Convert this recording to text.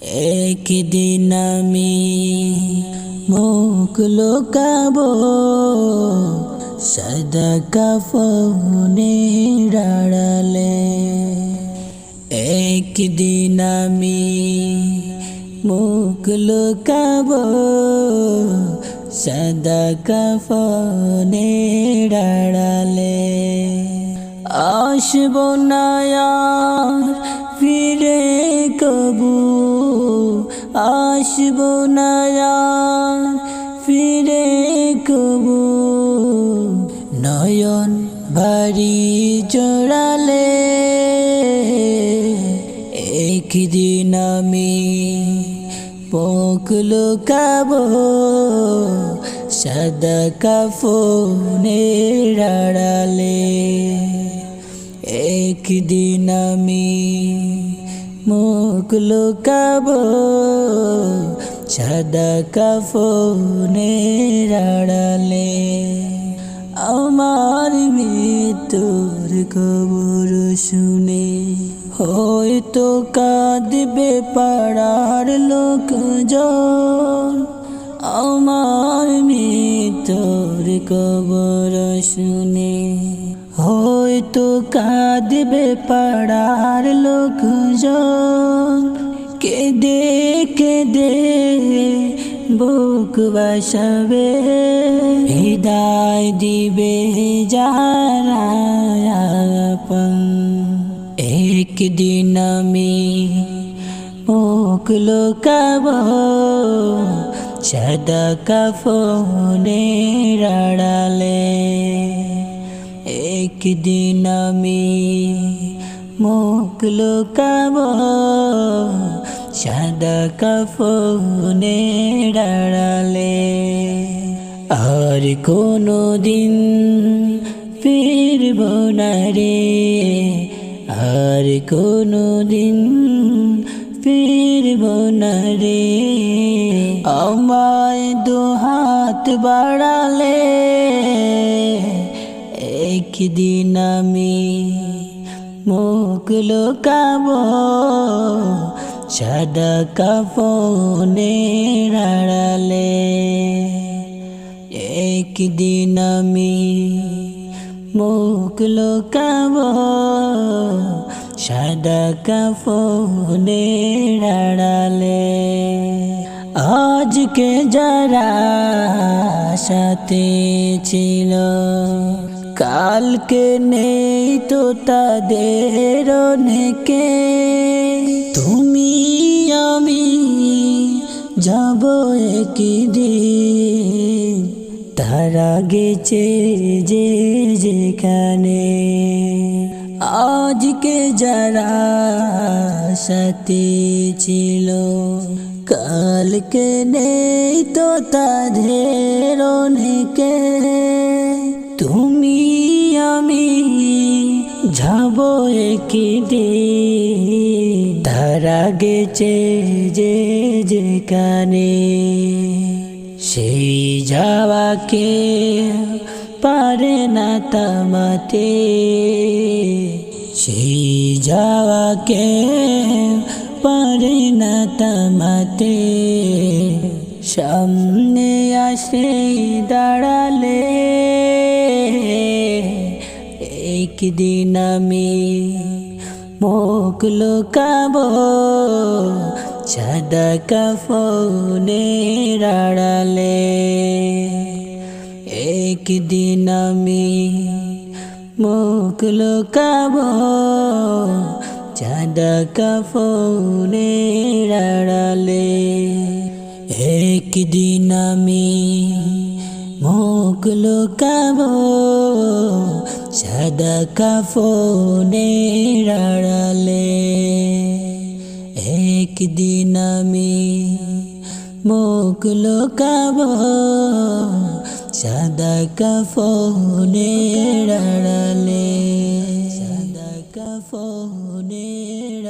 একদিন আমি মুখ লুকাবো সাদা কাফনের আড়ালে। একদিন আমি মুখ লুকাবো সাদা কাফনের আড়ালে। আসবো না আর ফিরে কবু, আসবো না আর ফিরে কবু, নয়ন ভারী জড়ালে। একদিন আমি মুখ লুকাবো সাদা কাফনের আড়ালে। একদিন আমি মুখ লুকাবো সাদা কাফনের আড়ালে। আমার মৃত্যুর খবর শুনে হয়তো কাঁদবে পাড়ার লোকজন। আমার মৃত্যুর খবর শুনে হয়তো কাঁদবে পাড়ার লোকজন। কেঁদে কেঁদে বুক বাসাবে, বিদায় দিবে যারা আপন। একদিন আমি মুখ লুকাবো সাদা কাফনের আড়ালে। একদিন আমি মুখ লুকাবো সাদা কাফনের আড়ালে। আর কোনো দিন ফিরব না রে, আর কোনো দিন ফিরব না রে। আমায় দুহাত বাড়ালে। একদিন আমি মুখ লুকাবো সাদা কাফনের আড়ালে। একদিন আমি মুখ লুকাবো সাদা কাফনের আড়ালে। আজকে যারা সাথে ছিল কালকে নেই তো তাদের অনেকে। তুমি আমি যাব একদিন, তারা গেছে যে যেখানে। আজকে যারা সাথে ছিল কালকে নেই তো তাদের অনেকে। তুমি আমি যাব একদিন, তারা গেছে যে যেখানে। সেই যাওয়াকে পারে না থামাতে, সেই যাওয়াকে পারে না থামাতে। সামনে আসে দাঁড়ালে। একদিন আমি মুখ লুকাবো সাদা কাফনের আড়ালে। একদিন আমি মুখ লুকাবো সাদা কাফনের আড়ালে। একদিন আমি মুখ লুকাবো সাদা কাফনের আড়ালে। একদিন আমি মুখ লুকাবো সাদা কাফনের আড়ালে, সাদা কাফনের